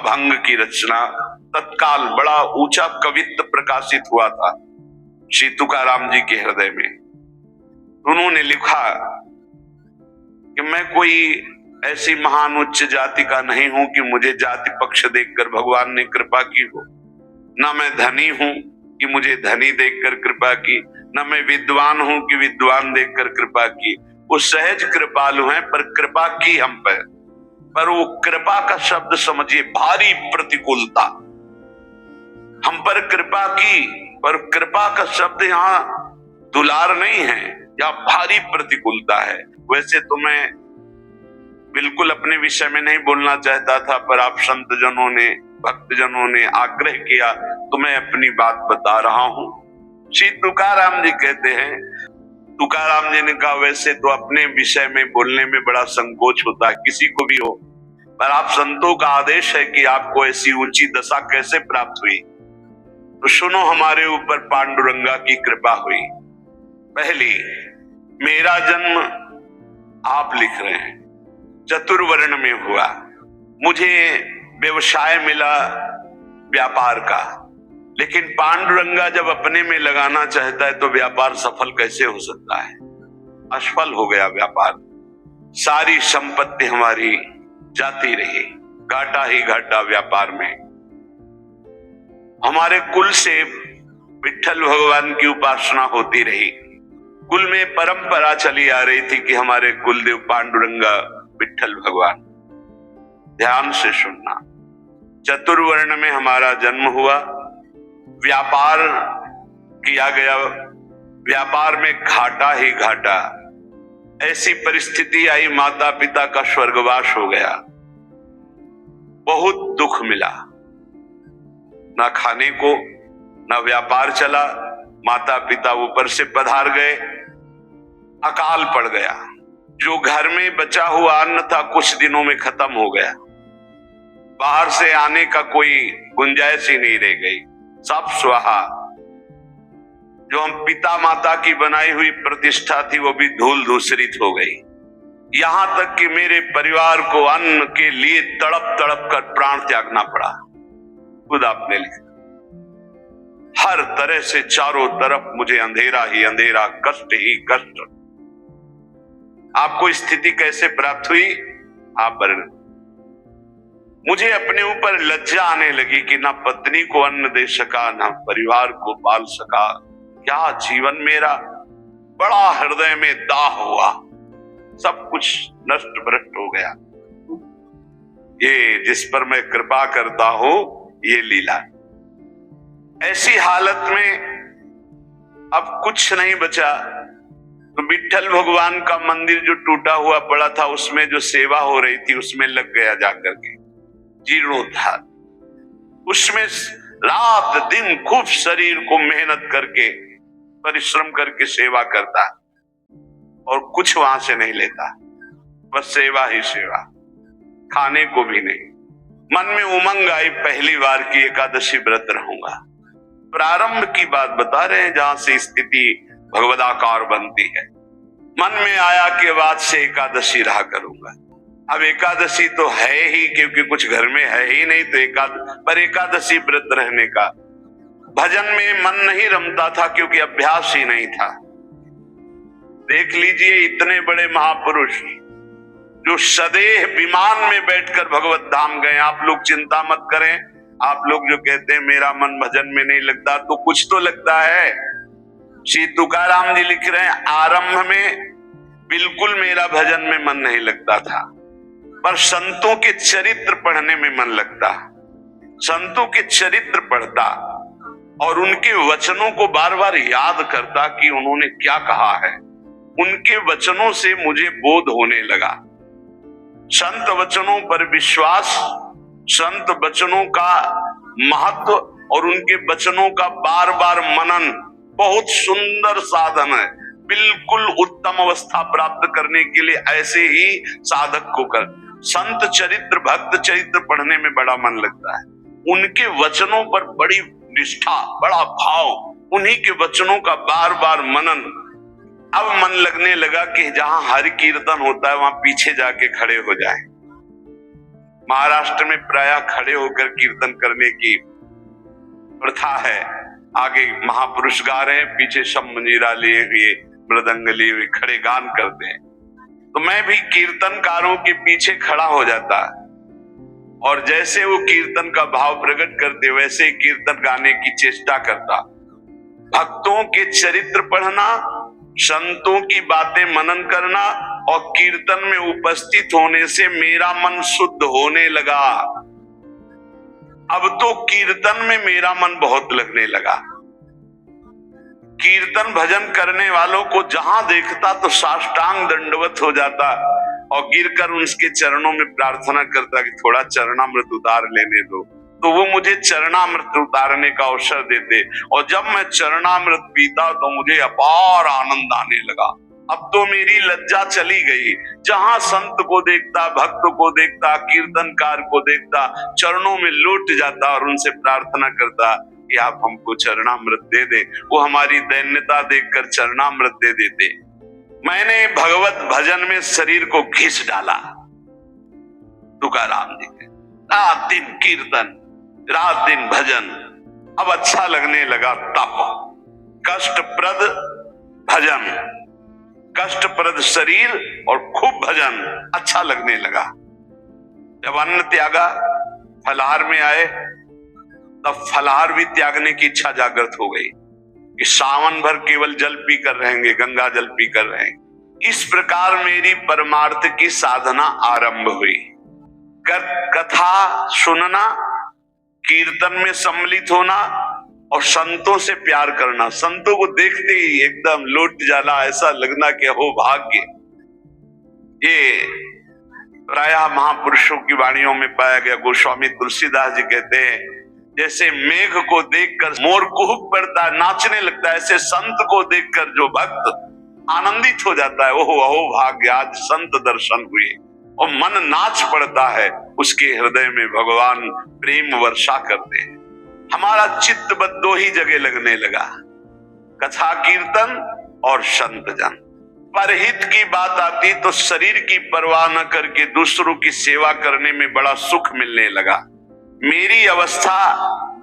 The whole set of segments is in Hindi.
अभंग की रचना तत्काल बड़ा ऊंचा कवित्व प्रकाशित हुआ था श्री तुकाराम जी के हृदय में। उन्होंने लिखा कि मैं कोई ऐसी महान उच्च जाति का नहीं हूं कि मुझे जाति पक्ष देखकर भगवान ने कृपा की हो, न मैं धनी हूं कि मुझे धनी देखकर कृपा की, न मैं विद्वान हूं कि विद्वान देखकर कृपा की। वो सहज कृपालु हैं पर कृपा की हम पर वो कृपा का शब्द समझिए भारी प्रतिकूलता। हम पर कृपा की, पर कृपा का शब्द यहाँ दुलार नहीं है, या भारी प्रतिकूलता है। वैसे तो मैं बिल्कुल अपने विषय में नहीं बोलना चाहता था, पर आप संत जनों ने, भक्त जनों ने आग्रह किया तो मैं अपनी बात बता रहा हूं। श्री तुकाराम जी कहते हैं, तुकाराम जी ने कहा वैसे तो अपने विषय में बोलने में बड़ा संकोच होता है किसी को भी हो, पर आप संतों का आदेश है कि आपको ऐसी ऊंची दशा कैसे प्राप्त हुई, तो सुनो हमारे ऊपर पांडुरंगा की कृपा हुई। पहली, मेरा जन्म आप लिख रहे हैं चतुर्वर्ण में हुआ। मुझे व्यवसाय मिला व्यापार का, लेकिन पांडुरंगा जब अपने में लगाना चाहता है तो व्यापार सफल कैसे हो सकता है? असफल हो गया व्यापार। सारी संपत्ति हमारी जाती रही, घाटा ही घाटा व्यापार में। हमारे कुल से विठ्ठल भगवान की उपासना होती रही। कुल में परंपरा चली आ रही थी कि हमारे कुलदेव पांडुरंगा विठ्ठल भगवान। ध्यान से सुनना, चतुर्वर्ण में हमारा जन्म हुआ, व्यापार किया गया, व्यापार में घाटा ही घाटा। ऐसी परिस्थिति आई, माता पिता का स्वर्गवास हो गया, बहुत दुख मिला, ना खाने को, ना व्यापार चला, माता पिता ऊपर से पधार गए, अकाल पड़ गया। जो घर में बचा हुआ अन्न था कुछ दिनों में खत्म हो गया, बाहर से आने का कोई गुंजाइश ही नहीं रह गई, सब स्वाहा। जो हम पिता माता की बनाई हुई प्रतिष्ठा थी वो भी धूल धूसरित हो गई। यहां तक कि मेरे परिवार को अन्न के लिए तड़प तड़प कर प्राण त्यागना पड़ा। खुद आपने लिखा, हर तरह से चारों तरफ मुझे अंधेरा ही अंधेरा, कष्ट ही कष्ट। आपको स्थिति कैसे प्राप्त हुई? आप वर्णन। मुझे अपने ऊपर लज्जा आने लगी कि ना पत्नी को अन्न दे सका, ना परिवार को पाल सका। क्या जीवन मेरा! बड़ा हृदय में दाह हुआ, सब कुछ नष्ट भ्रष्ट हो गया। ये जिस पर मैं कृपा करता हूं ये लीला। ऐसी हालत में अब कुछ नहीं बचा, तो विठ्ठल भगवान का मंदिर जो टूटा हुआ पड़ा था उसमें जो सेवा हो रही थी उसमें लग गया जाकर के, जीर्णोद्धार। उसमें रात दिन खूब शरीर को मेहनत करके परिश्रम करके सेवा करता और कुछ वहां से नहीं लेता, बस सेवा ही सेवा, खाने को भी नहीं। मन में उमंग आई, पहली बार की एकादशी व्रत रहूंगा। प्रारंभ की बात बता रहे हैं जहां से स्थिति भगवदाकार बनती है। मन में आया कि बाद से एकादशी रहा करूंगा। अब एकादशी तो है ही, क्योंकि कुछ घर में है ही नहीं, तो पर एकादशी व्रत रहने का भजन में मन नहीं रमता था, क्योंकि अभ्यास ही नहीं था। देख लीजिए इतने बड़े महापुरुष जो सदैव विमान में बैठकर भगवत धाम गए। आप लोग चिंता मत करें, आप लोग जो कहते हैं मेरा मन भजन में नहीं लगता, तो कुछ तो लगता है। श्री तुकाराम जी लिख रहे हैं, आरंभ में बिल्कुल मेरा भजन में मन नहीं लगता था, पर संतों के चरित्र पढ़ने में मन लगता। संतों के चरित्र पढ़ता और उनके वचनों को बार बार याद करता कि उन्होंने क्या कहा है। उनके वचनों से मुझे बोध होने लगा। संत वचनों पर विश्वास, संत वचनों का महत्व और उनके वचनों का बार बार मनन बहुत सुंदर साधन है। बिल्कुल उत्तम अवस्था प्राप्त करने के लिए ऐसे ही साधक को कर। संत चरित्र, भक्त चरित्र पढ़ने में बड़ा मन लगता है। उनके वचनों पर बड़ी निष्ठा, बड़ा भाव, उन्हीं के वचनों का बार बार मनन। अब मन लगने लगा कि जहां हरि कीर्तन होता है वहां पीछे जाके खड़े हो जाएं। महाराष्ट्र में प्रायः खड़े होकर कीर्तन करने की प्रथा है। आगे महापुरुष गा रहे हैं, पीछे सब मंजीरा लिए हुए, मृदंग लिए हुए खड़े गान करते हैं। तो मैं भी कीर्तनकारों के पीछे खड़ा हो जाता और जैसे वो कीर्तन का भाव प्रकट करते वैसे कीर्तन गाने की चेष्टा करता। भक्तों के चरित्र पढ़ना, संतों की बातें मनन करना और कीर्तन में उपस्थित होने से मेरा मन शुद्ध होने लगा। अब तो कीर्तन में मेरा मन बहुत लगने लगा। कीर्तन भजन करने वालों को जहां देखता तो साष्टांग दंडवत हो जाता और गिरकर उनके चरणों में प्रार्थना करता कि थोड़ा चरणामृत उतार लेने दो। तो वो मुझे चरणामृत उतारने का अवसर देते और जब मैं चरणामृत पीता तो मुझे अपार आनंद आने लगा। अब तो मेरी लज्जा चली गई। जहां संत को देखता, भक्त को देखता, कीर्तनकार को देखता, चरणों में लौट जाता और उनसे प्रार्थना करता कि आप हमको चरणामृत दे दे। वो हमारी दैन्यता देखकर चरणामृत दे देते। मैंने भगवत भजन में शरीर को घिस डाला। तुकाराम जी के रात दिन कीर्तन, रात दिन भजन। अब अच्छा लगने लगा। तप, कष्टप्रद भजन, कष्टप्रद शरीर और खूब भजन अच्छा लगने लगा। जब अन्न त्यागा, फलाहार में आए, तब फलाहार भी त्यागने की इच्छा जागृत हो गई कि सावन भर केवल जल पीकर रहेंगे, गंगा जल पीकर रहेंगे। इस प्रकार मेरी परमार्थ की साधना आरंभ हुई। कथा सुनना, कीर्तन में सम्मिलित होना और संतों से प्यार करना। संतों को देखते ही एकदम लौट जाना, ऐसा लगना कि हो भाग्य। ये प्रायः महापुरुषों की वाणियों में पाया गया। गोस्वामी तुलसीदास जी कहते हैं, जैसे मेघ को देखकर मोर कुहुक पड़ता है, नाचने लगता है, ऐसे संत को देखकर जो भक्त आनंदित हो जाता है, ओहो अहो भाग्य, आज संत दर्शन हुए, और मन नाच पड़ता है। उसके हृदय में भगवान प्रेम वर्षा करते हैं। हमारा चित्त बस दो ही जगह लगने लगा, कथा कीर्तन और संत जन। परहित की बात आती तो शरीर की परवाह न करके दूसरों की सेवा करने में बड़ा सुख मिलने लगा। मेरी अवस्था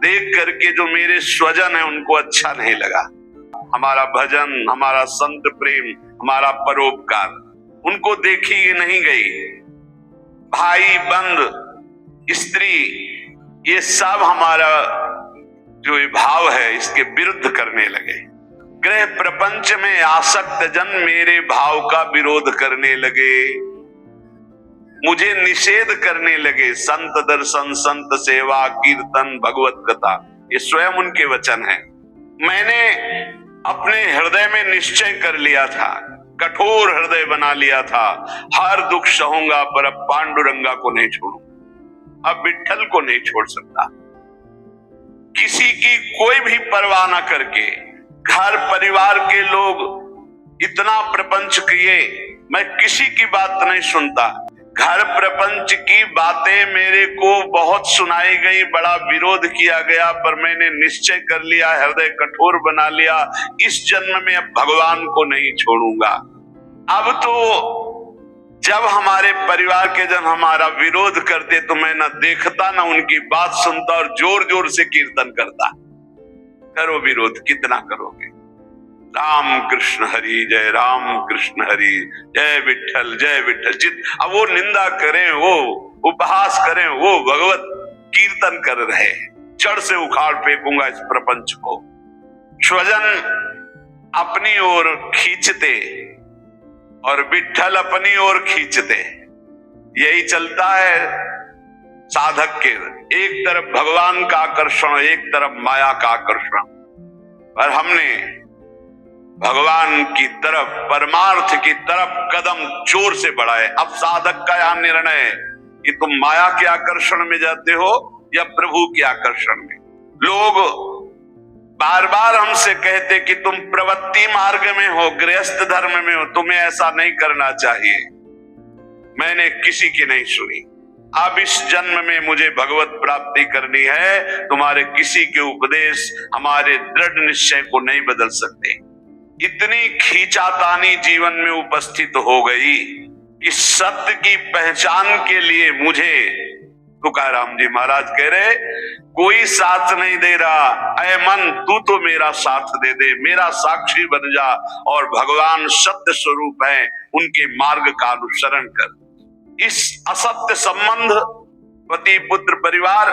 देख करके जो मेरे स्वजन है उनको अच्छा नहीं लगा। हमारा भजन, हमारा संत प्रेम, हमारा परोपकार उनको देखी नहीं गई। भाई बंद, स्त्री, ये सब हमारा जो भाव है इसके विरुद्ध करने लगे। ग्रह प्रपंच में आसक्त जन मेरे भाव का विरोध करने लगे, मुझे निषेध करने लगे। संत दर्शन, संत सेवा, कीर्तन, भगवत कथा, ये स्वयं उनके वचन हैं। मैंने अपने हृदय में निश्चय कर लिया था, कठोर हृदय बना लिया था, हर दुख सहूंगा पर अब पांडुरंगा को नहीं छोड़ूंगा, अब विठ्ठल को नहीं छोड़ सकता। किसी की कोई भी परवाह ना करके, घर परिवार के लोग इतना प्रपंच किए, मैं किसी की बात नहीं सुनता। घर प्रपंच की बातें मेरे को बहुत सुनाई गई, बड़ा विरोध किया गया, पर मैंने निश्चय कर लिया, हृदय कठोर बना लिया, इस जन्म में अब भगवान को नहीं छोड़ूंगा। अब तो जब हमारे परिवार के जन हमारा विरोध करते तो मैं न देखता न उनकी बात सुनता और जोर जोर से कीर्तन करता। करो विरोध, कितना करोगे। राम कृष्ण हरि जय, राम कृष्ण हरि जय, विठ्ठल जय विठ्ठल। अब वो निंदा करें, वो उपहास करें, वो भगवत कीर्तन कर रहे, जड़ से उखाड़ फेंकूंगा इस प्रपंच को। स्वजन अपनी ओर खींचते और विठ्ठल अपनी ओर खींचते, यही चलता है साधक के। एक तरफ भगवान का आकर्षण, एक तरफ माया का आकर्षण। पर हमने भगवान की तरफ, परमार्थ की तरफ कदम जोर से बढ़ाए। अब साधक का यह निर्णय है कि तुम माया के आकर्षण में जाते हो या प्रभु के आकर्षण में। लोग बार बार हमसे कहते कि तुम प्रवृत्ति मार्ग में हो, गृहस्थ धर्म में हो, तुम्हें ऐसा नहीं करना चाहिए। मैंने किसी की नहीं सुनी। अब इस जन्म में मुझे भगवत प्राप्ति करनी है, तुम्हारे किसी के उपदेश हमारे दृढ़ निश्चय को नहीं बदल सकते। इतनी खींचातानी जीवन में उपस्थित हो गई कि सत्य की पहचान के लिए मुझे तुकाराम जी महाराज कह रहे, कोई साथ नहीं दे रहा, ऐ मन तू तो मेरा साथ दे दे, मेरा साक्षी बन जा और भगवान सत्य स्वरूप है, उनके मार्ग का अनुसरण कर। इस असत्य संबंध, पति पुत्र परिवार,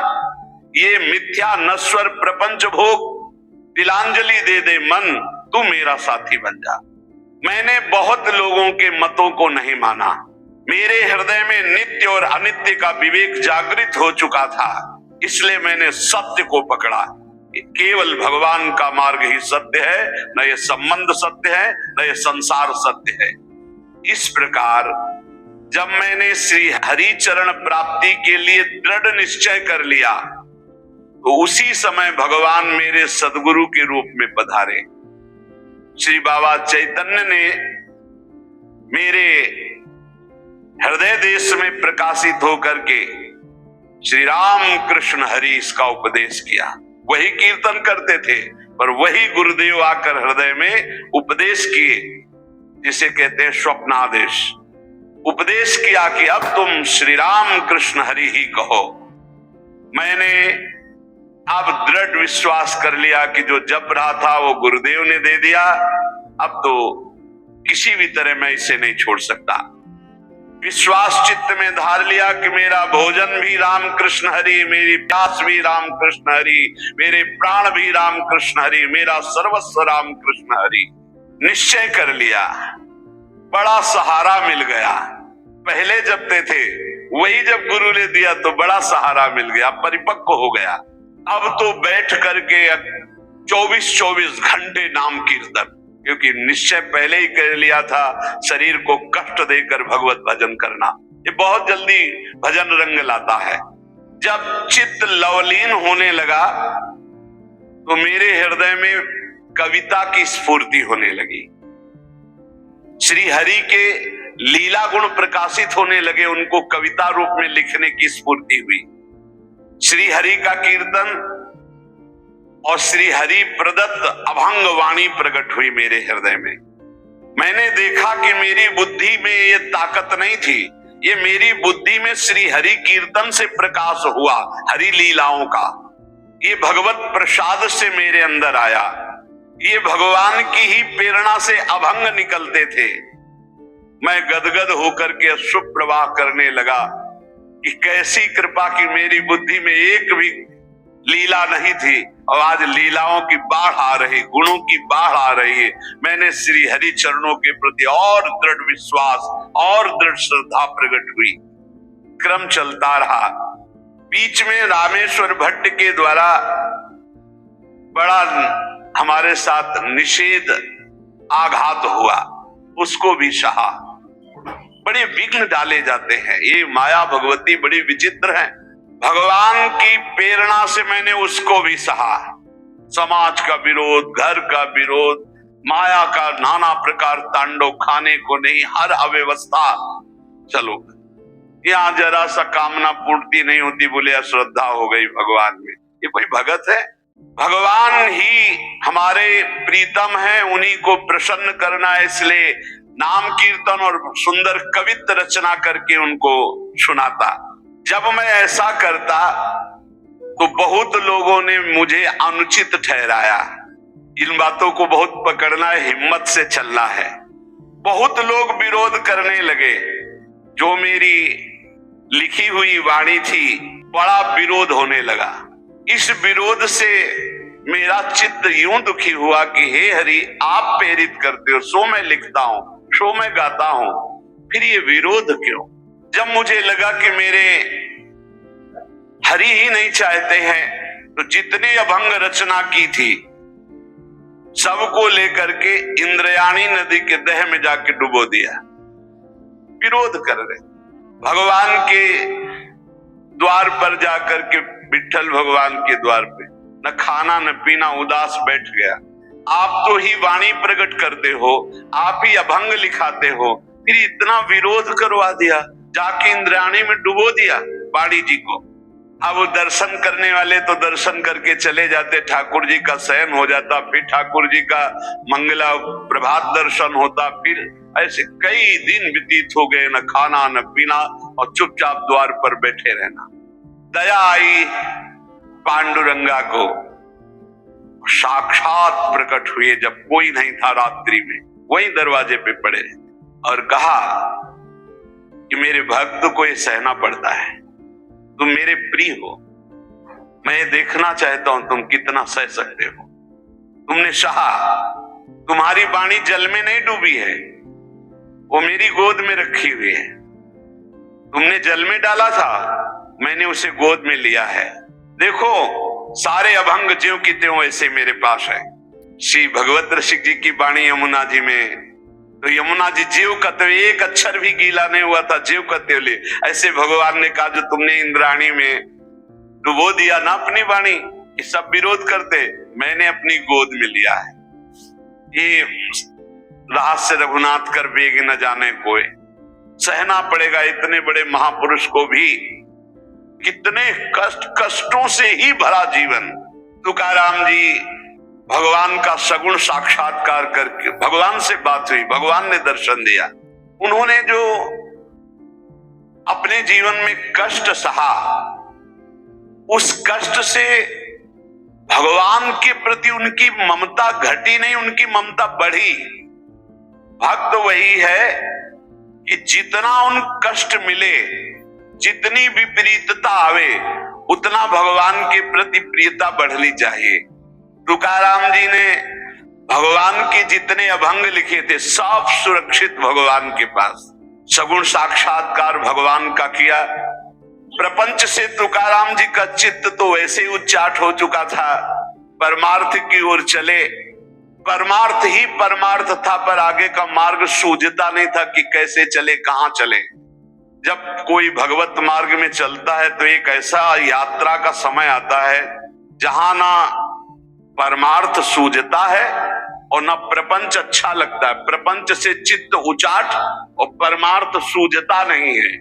ये मिथ्या नश्वर प्रपंच भोग, तिलांजलि दे दे मन, तू मेरा साथी बन जा। मैंने बहुत लोगों के मतों को नहीं माना, मेरे हृदय में नित्य और अनित्य का विवेक जागृत हो चुका था, इसलिए मैंने सत्य को पकड़ा। केवल भगवान का मार्ग ही सत्य है, न ये संबंध सत्य है, न ये संसार सत्य है। इस प्रकार जब मैंने श्री हरि चरण प्राप्ति के लिए दृढ़ निश्चय कर लिया, तो उसी समय भगवान मेरे सदगुरु के रूप में पधारे। श्री बाबा चैतन्य ने मेरे हृदय देश में प्रकाशित होकर के श्री राम कृष्ण हरि इसका उपदेश किया। वही कीर्तन करते थे, पर वही गुरुदेव आकर हृदय में उपदेश किए, जिसे कहते हैं स्वप्नादेश। उपदेश किया कि अब तुम श्री राम कृष्ण हरि ही कहो। मैंने अब दृढ़ विश्वास कर लिया कि जो जप रहा था वो गुरुदेव ने दे दिया, अब तो किसी भी तरह मैं इसे नहीं छोड़ सकता। विश्वास चित्त में धार लिया कि मेरा भोजन भी राम कृष्ण हरि, मेरी प्यास भी राम कृष्ण हरि, मेरे प्राण भी राम कृष्ण हरि, मेरा सर्वस्व राम कृष्ण हरि। निश्चय कर लिया, बड़ा सहारा मिल गया। पहले जपते थे, वही जब गुरु ने दिया तो बड़ा सहारा मिल गया, परिपक्व हो गया। अब तो बैठ करके 24-24 घंटे नाम कीर्तन, क्योंकि निश्चय पहले ही कर लिया था शरीर को कष्ट देकर भगवत भजन करना। ये बहुत जल्दी भजन रंग लाता है। जब चित्त लवलीन होने लगा तो मेरे हृदय में कविता की स्फूर्ति होने लगी। श्री हरि के लीला गुण प्रकाशित होने लगे, उनको कविता रूप में लिखने की स्फूर्ति हुई। श्री हरि का कीर्तन और श्री हरि प्रदत्त अभंग वाणी प्रकट हुई मेरे हृदय में। मैंने देखा कि मेरी बुद्धि में ये ताकत नहीं थी, ये मेरी बुद्धि में श्री हरि कीर्तन से प्रकाश हुआ, हरि लीलाओं का। ये भगवत प्रसाद से मेरे अंदर आया, ये भगवान की ही प्रेरणा से अभंग निकलते थे। मैं गदगद होकर के अश्रु प्रवाह करने लगा कि कैसी कृपा की मेरी बुद्धि में एक भी लीला नहीं थी और आज लीलाओं की बाढ़ आ रही, गुणों की बाढ़ आ रही है। मैंने श्री हरि चरणों के प्रति और दृढ़ विश्वास और दृढ़ श्रद्धा प्रकट हुई। क्रम चलता रहा। बीच में रामेश्वर भट्ट के द्वारा बड़ा हमारे साथ निषेध आघात हुआ, उसको भी सहा। बड़े विघ्न डाले जाते हैं, ये माया भगवती बड़ी विचित्र है। भगवान की प्रेरणा से मैंने उसको भी सहा। समाज का विरोध, घर का विरोध, माया का नाना प्रकार तांडव, खाने को नहीं, हर अव्यवस्था। चलो यहाँ जरा सा कामना पूर्ति नहीं होती, बोले अश्रद्धा हो गई भगवान में। ये कोई भगत है? भगवान ही हमारे प्रीतम है, उन्हीं को प्रसन्न करना है, इसलिए नाम कीर्तन और सुंदर कवित्त रचना करके उनको सुनाता। जब मैं ऐसा करता तो बहुत लोगों ने मुझे अनुचित ठहराया। इन बातों को बहुत पकड़ना है, हिम्मत से चलना है। बहुत लोग विरोध करने लगे। जो मेरी लिखी हुई वाणी थी, बड़ा विरोध होने लगा। इस विरोध से मेरा चित्त यूं दुखी हुआ कि हे हरि, आप प्रेरित करते हो, सो मैं लिखता हूं, सो मैं गाता हूं, फिर ये विरोध क्यों? जब मुझे लगा कि मेरे हरि ही नहीं चाहते हैं, तो जितनी अभंग रचना की थी सबको लेकर के इंद्रयाणी नदी के दह में जाके डुबो दिया। विरोध कर रहे। भगवान के द्वार पर जाकर के, विठ्ठल भगवान के द्वार पे न खाना न पीना, उदास बैठ गया। आप तो ही वाणी प्रकट करते हो, आप ही अभंग लिखाते हो, फिर इतना विरोध करवा दिया, जाके इंद्रायणी में डुबो दिया बाड़ी जी को। अब दर्शन करने वाले तो दर्शन करके चले जाते, ठाकुर जी का शयन हो जाता, फिर ठाकुर जी का मंगला प्रभात दर्शन होता, फिर ऐसे कई दिन व्यतीत हो गए, न खाना न पीना और चुपचाप द्वार पर बैठे रहना। दया आई पांडुरंगा को, साक्षात प्रकट हुए जब कोई नहीं था रात्रि में, वहीं दरवाजे पे पड़े और कहा कि मेरे भक्त को ये सहना पड़ता है, तुम मेरे प्रिय हो, मैं देखना चाहता हूं तुम कितना सह सकते हो। तुमने सहा, तुम्हारी वाणी जल में नहीं डूबी है, वो मेरी गोद में रखी हुई है। तुमने जल में डाला था, मैंने उसे गोद में लिया है। देखो सारे अभंग ज्यों की त्यों ऐसे मेरे पास है। श्री भगवत रसिक जी की वाणी यमुना जी में, तो यमुना जी जीव का तो एक अक्षर भी गीला नहीं हुआ था, जीव का त्यों ले। ऐसे भगवान ने कहा जो तुमने इंद्राणी में डुबो दिया ना अपनी वाणी, ये सब विरोध करते, मैंने अपनी गोद में लिया है। ये रहस्य रघुनाथ कर बेग न जाने कोई, सहना पड़ेगा इतने बड़े महापुरुष को भी, कितने कष्टों से ही भरा जीवन। तुकाराम जी भगवान का सगुण साक्षात्कार करके, भगवान से बात हुई, भगवान ने दर्शन दिया। उन्होंने जो अपने जीवन में कष्ट सहा, उस कष्ट से भगवान के प्रति उनकी ममता घटी नहीं, उनकी ममता बढ़ी। भक्त वही है कि जितना उन कष्ट मिले, जितनी विपरीतता आवे, उतना भगवान के प्रति प्रियता बढ़नी चाहिए। तुकाराम जी ने भगवान के जितने अभंग लिखे थे सब सुरक्षित भगवान के पास, सगुण साक्षात्कार भगवान का किया। प्रपंच से तुकाराम जी का चित्त तो वैसे ही उच्चाट हो चुका था, परमार्थ की ओर चले। परमार्थ ही परमार्थ था, पर आगे का मार्ग सूझता नहीं था कि कैसे चले, कहां चले। जब कोई भगवत मार्ग में चलता है तो एक ऐसा यात्रा का समय आता है जहां ना परमार्थ सूझता है और ना प्रपंच अच्छा लगता है। प्रपंच से चित्त उचाट और परमार्थ सूझता नहीं है।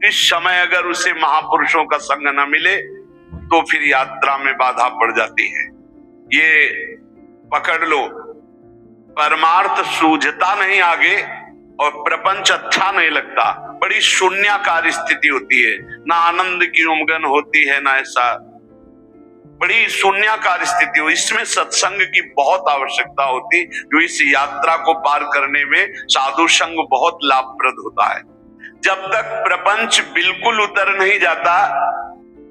इस समय अगर उसे महापुरुषों का संग न मिले तो फिर यात्रा में बाधा पड़ जाती है। ये पकड़ लो, परमार्थ सूझता नहीं आगे और प्रपंच अच्छा नहीं लगता, बड़ी शून्याकार स्थिति होती है, ना आनंद की उमगन होती है ना ऐसा, बड़ी शून्याकार स्थिति हो। इसमें सत्संग की बहुत आवश्यकता होती, जो इस यात्रा को पार करने में साधु संग बहुत लाभप्रद होता है। जब तक प्रपंच बिल्कुल उतर नहीं जाता,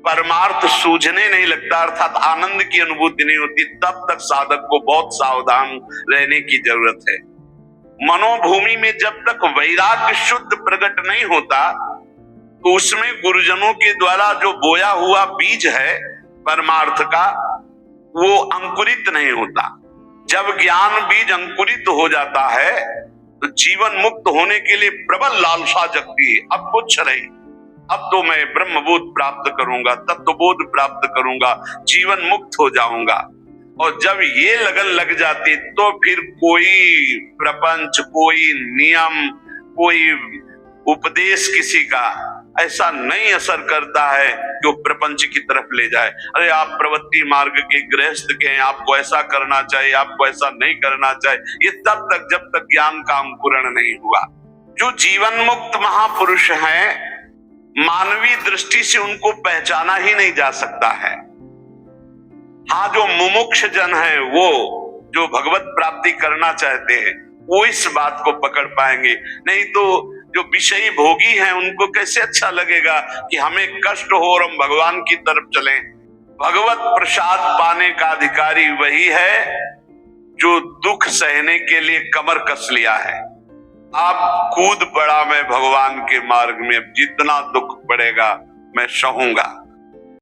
परमार्थ सूझने नहीं लगता, अर्थात आनंद की अनुभूति नहीं होती, तब तक साधक को बहुत सावधान रहने की जरूरत है। मनोभूमि में जब तक वैराग्य शुद्ध प्रकट नहीं होता तो उसमें गुरुजनों के द्वारा जो बोया हुआ बीज है परमार्थ का, वो अंकुरित नहीं होता। जब ज्ञान बीज अंकुरित हो जाता है तो जीवन मुक्त होने के लिए प्रबल लालसा जगती है। अब कुछ नहीं, अब तो मैं ब्रह्मबोध प्राप्त करूंगा, तत्वबोध प्राप्त करूंगा, जीवन मुक्त हो जाऊंगा। और जब ये लगन लग जाती तो फिर कोई प्रपंच, कोई नियम, कोई उपदेश किसी का ऐसा नहीं असर करता है जो प्रपंच की तरफ ले जाए। अरे आप प्रवृत्ति मार्ग के गृहस्थ के हैं, आपको ऐसा करना चाहिए, आपको ऐसा नहीं करना चाहिए, ये तब तक जब तक ज्ञान का अंकुरण नहीं हुआ। जो जीवन मुक्त महापुरुष हैं, मानवीय दृष्टि से उनको पहचाना ही नहीं जा सकता है। हाँ, जो मुमुक्ष जन है, वो जो भगवत प्राप्ति करना चाहते हैं, वो इस बात को पकड़ पाएंगे। नहीं तो जो विषयी भोगी हैं उनको कैसे अच्छा लगेगा कि हमें कष्ट हो और हम भगवान की तरफ चलें। भगवत प्रसाद पाने का अधिकारी वही है जो दुख सहने के लिए कमर कस लिया है। आप कूद पड़ा मैं भगवान के मार्ग में, जितना दुख पड़ेगा मैं सहूंगा।